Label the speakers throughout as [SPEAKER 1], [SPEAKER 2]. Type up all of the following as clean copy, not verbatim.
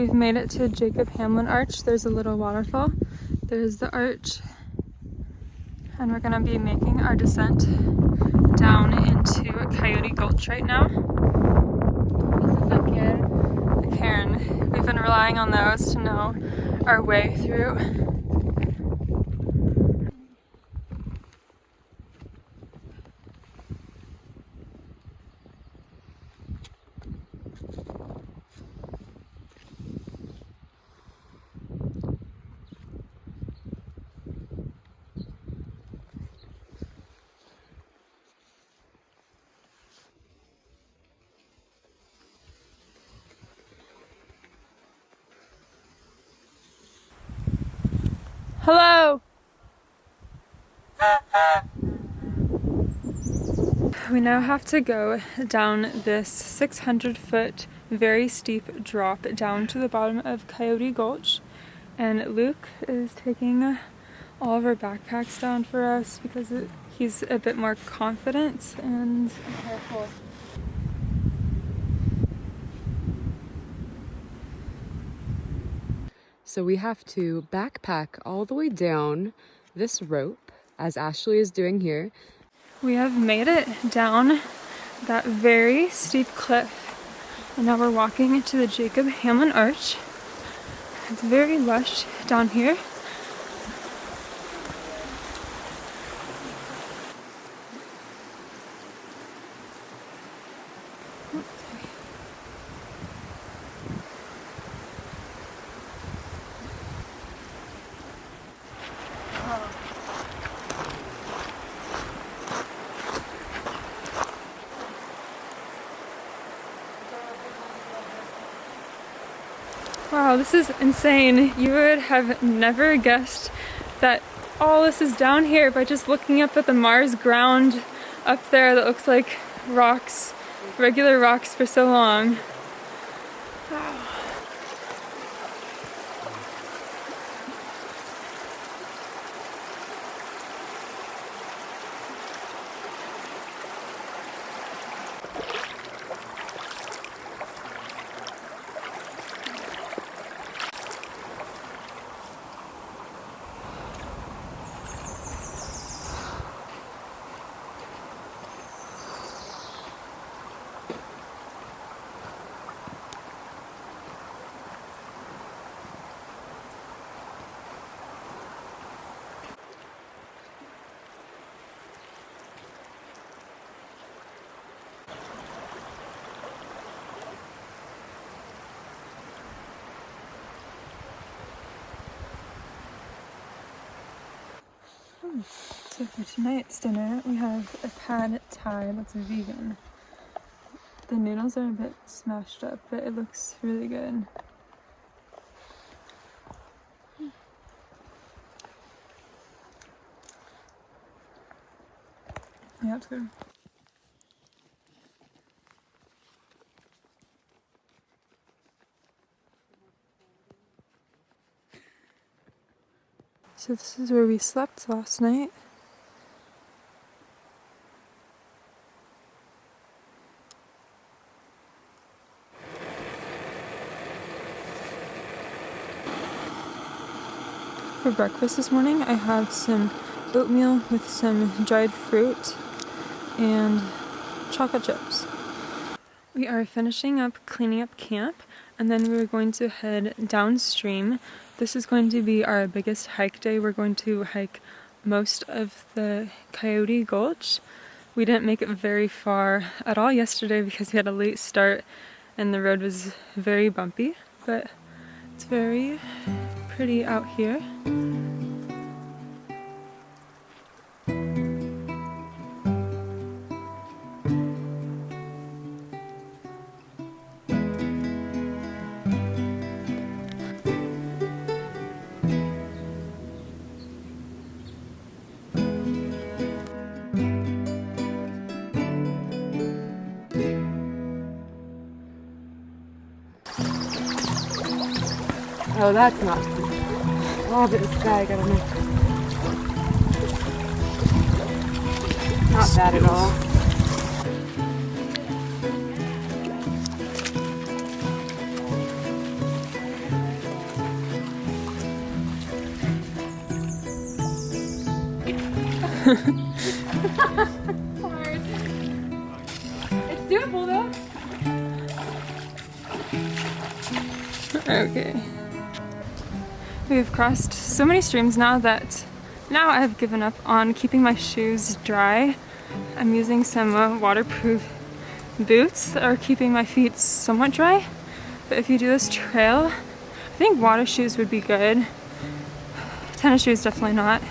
[SPEAKER 1] We've made it to Jacob Hamblin Arch. There's a little waterfall. There's the arch. And we're gonna be making our descent down into Coyote Gulch right now. This is a cairn. A cairn. We've been relying on those to know our way through. Hello! We now have to go down this 600-foot very steep drop down to the bottom of Coyote Gulch, and Luke is taking all of our backpacks down for us because he's a bit more confident and careful.
[SPEAKER 2] So we have to backpack all the way down this rope, as Ashley is doing here.
[SPEAKER 1] We have made it down that very steep cliff, and now we're walking into the Jacob Hamblin Arch. It's very lush down here. Wow, this is insane. You would have never guessed that all this is down here by just looking up at the Mars ground up there that looks like rocks, regular rocks for so long. Wow. So for tonight's dinner, we have a pad thai that's vegan. The noodles are a bit smashed up, but it looks really good. Yeah, it's good. So this is where we slept last night. For breakfast this morning, I have some oatmeal with some dried fruit and chocolate chips. We are finishing up cleaning up camp, and then we're going to head downstream. This is going to be our biggest hike day. We're going to hike most of the Coyote Gulch. We didn't make it very far at all yesterday because we had a late start and the road was very bumpy, but it's very pretty out here.
[SPEAKER 2] Oh, that's not. Oh, but this guy got him. Not bad at all.
[SPEAKER 1] Hard. It's doable though. Okay. We've crossed so many streams now that now I've given up on keeping my shoes dry. I'm using some waterproof boots that are keeping my feet somewhat dry. But if you do this trail, I think water shoes would be good. Tennis shoes, definitely not.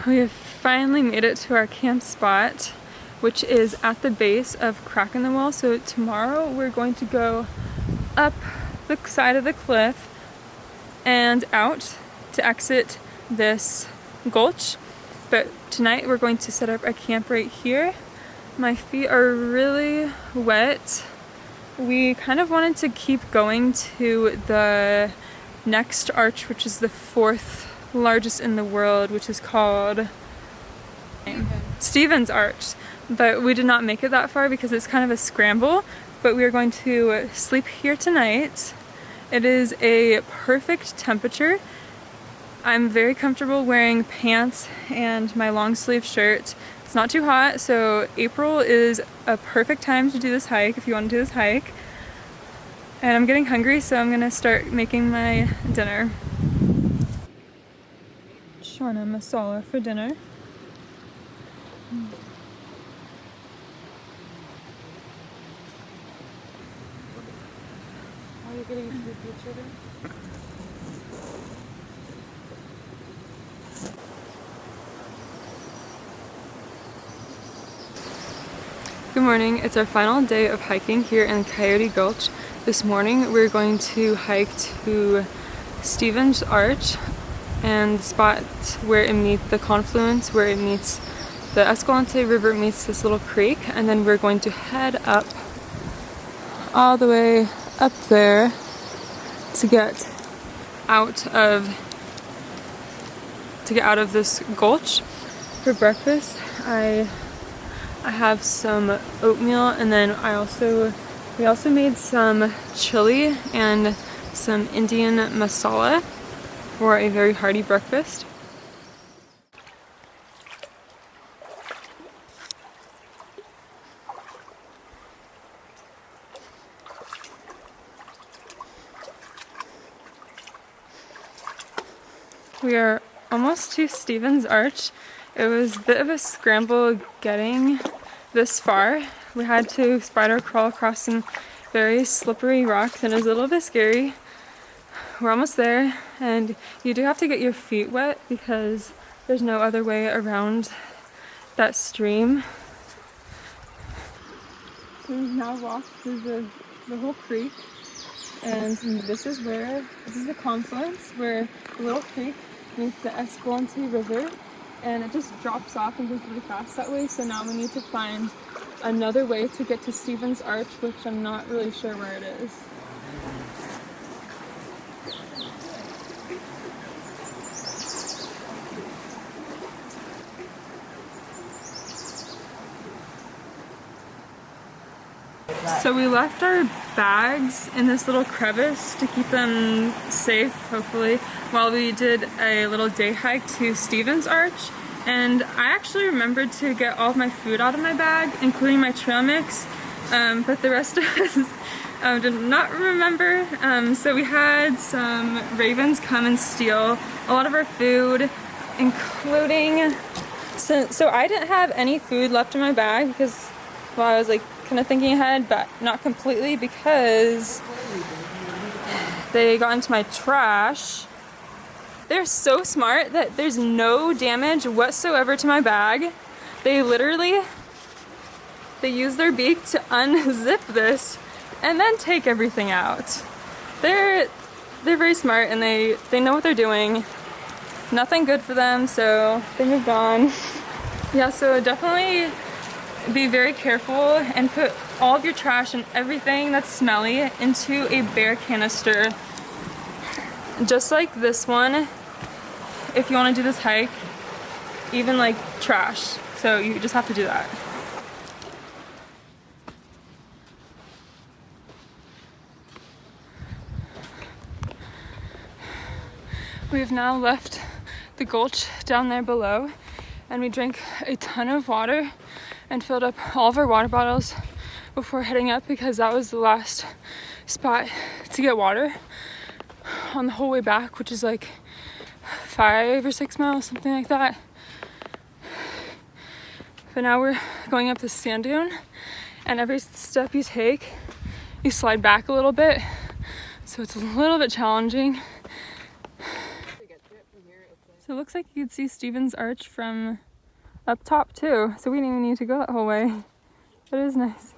[SPEAKER 1] We have finally made it to our camp spot, which is at the base of Crack in the Wall. So tomorrow we're going to go up the side of the cliff and out to exit this gulch. But tonight we're going to set up a camp right here. My feet are really wet. We kind of wanted to keep going to the next arch, which is the 4th largest in the world, which is called Stephen's Arch, but we did not make it that far because it's kind of a scramble. But we are going to sleep here tonight. It is a perfect temperature. I'm very comfortable wearing pants and my long sleeve shirt. It's not too hot, so April is a perfect time to do this hike if you want to do this hike. And I'm getting hungry, so I'm gonna start making my dinner. Chana masala for dinner. Are you getting food for each other? Good morning. It's our final day of hiking here in Coyote Gulch. This morning we're going to hike to Stephen's Arch and the spot where it meets the confluence, where it meets the Escalante River, meets this little creek, and then we're going to head up all the way up there to get out of this gulch. For breakfast, I have some oatmeal, and then we also made some chili and some Indian masala for a very hearty breakfast. We are almost to Stevens Arch. It was a bit of a scramble getting this far. We had to spider crawl across some very slippery rocks, and it was a little bit scary. We're almost there, and you do have to get your feet wet because there's no other way around that stream. So we've now walked through the whole creek, and this is the confluence where the little creek meets the Escalante River, and it just drops off and goes really fast that way. So now we need to find another way to get to Stevens Arch, which I'm not really sure where it is. So we left our bags in this little crevice to keep them safe, hopefully, while we did a little day hike to Stevens Arch. And I actually remembered to get all of my food out of my bag, including my trail mix, but the rest of us did not remember. So we had some ravens come and steal a lot of our food, including... So I didn't have any food left in my bag because, well, I was like kind of thinking ahead, but not completely, because they got into my trash. They're so smart that there's no damage whatsoever to my bag. They use their beak to unzip this and then take everything out. They're very smart, and they know what they're doing. Nothing good for them, so they moved on. Yeah, so definitely be very careful and put all of your trash and everything that's smelly into a bear canister. Just like this one, if you want to do this hike, even like trash. So you just have to do that. We've now left the gulch down there below, and we drank a ton of water and filled up all of our water bottles before heading up, because that was the last spot to get water on the whole way back, which is like 5 or 6 miles, something like that. But now we're going up this sand dune, and every step you take, you slide back a little bit, so it's a little bit challenging. So it looks like you could see Stevens Arch from up top too, so we didn't even need to go that whole way. But it is nice.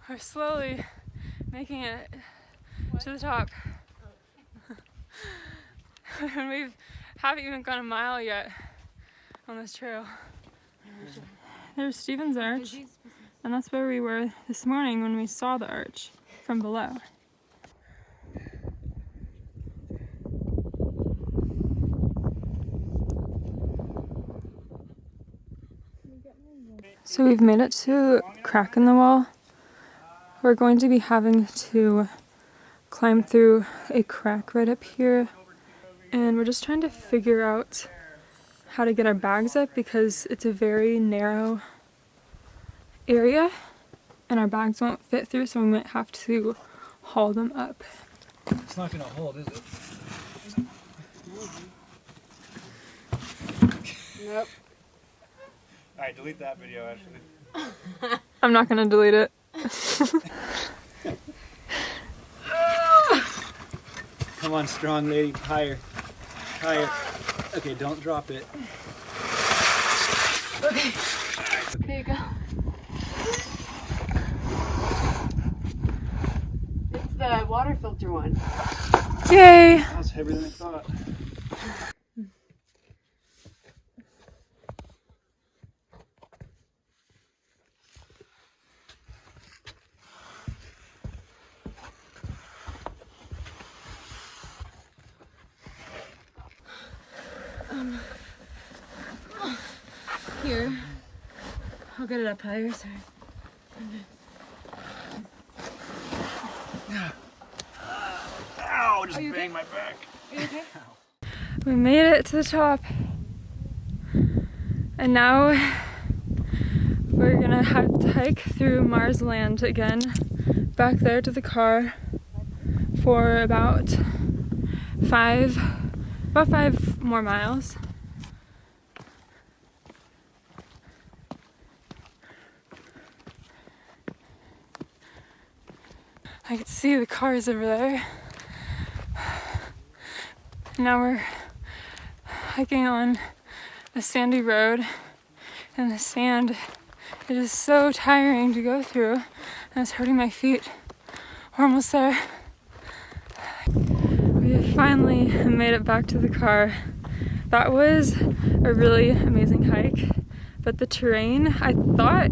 [SPEAKER 1] We're slowly making it to the top. And we haven't even gone a mile yet on this trail. There's Stevens Arch, and that's where we were this morning when we saw the arch from below. So we've made it to a crack in the wall. We're going to be having to climb through a crack right up here, and we're just trying to figure out how to get our bags up because it's a very narrow area and our bags won't fit through, so we might have to haul them up.
[SPEAKER 3] It's not gonna hold, is it?
[SPEAKER 2] Nope.
[SPEAKER 3] Alright, delete that video, Ashley.
[SPEAKER 1] I'm not gonna delete it.
[SPEAKER 3] Come on, strong lady. Higher. Higher. Okay, don't drop it.
[SPEAKER 2] Okay. There you go. the water filter one.
[SPEAKER 1] Yay!
[SPEAKER 3] That was heavier than I thought.
[SPEAKER 1] Here. I'll get it up higher, sorry.
[SPEAKER 3] Ow! Just banged my back.
[SPEAKER 1] Are you okay? We made it to the top. And now we're gonna have to hike through Mars Land again, back there to the car for about 5 more miles. I can see the cars over there. Now we're hiking on a sandy road, and the sand, it is so tiring to go through, and it's hurting my feet. We're almost there. We finally made it back to the car. That was a really amazing hike, but the terrain, I thought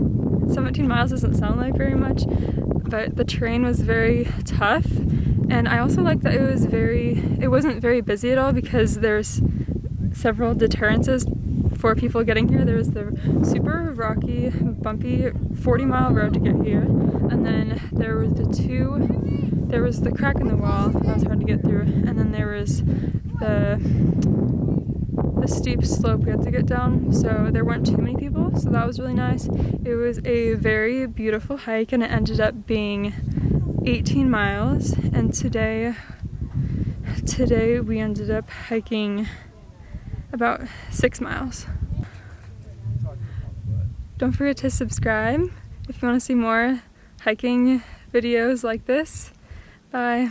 [SPEAKER 1] 17 miles doesn't sound like very much, but the terrain was very tough, and I also liked that it wasn't very busy at all, because there's several deterrences for people getting here. There was the super rocky, bumpy 40-mile road to get here, and then there was the crack in the wall that was hard to get through, and then there was the steep slope we had to get down, so there weren't too many people, so that was really nice. It was a very beautiful hike, and it ended up being 18 miles, and today we ended up hiking about 6 miles. Don't forget to subscribe if you want to see more hiking videos like this. Bye.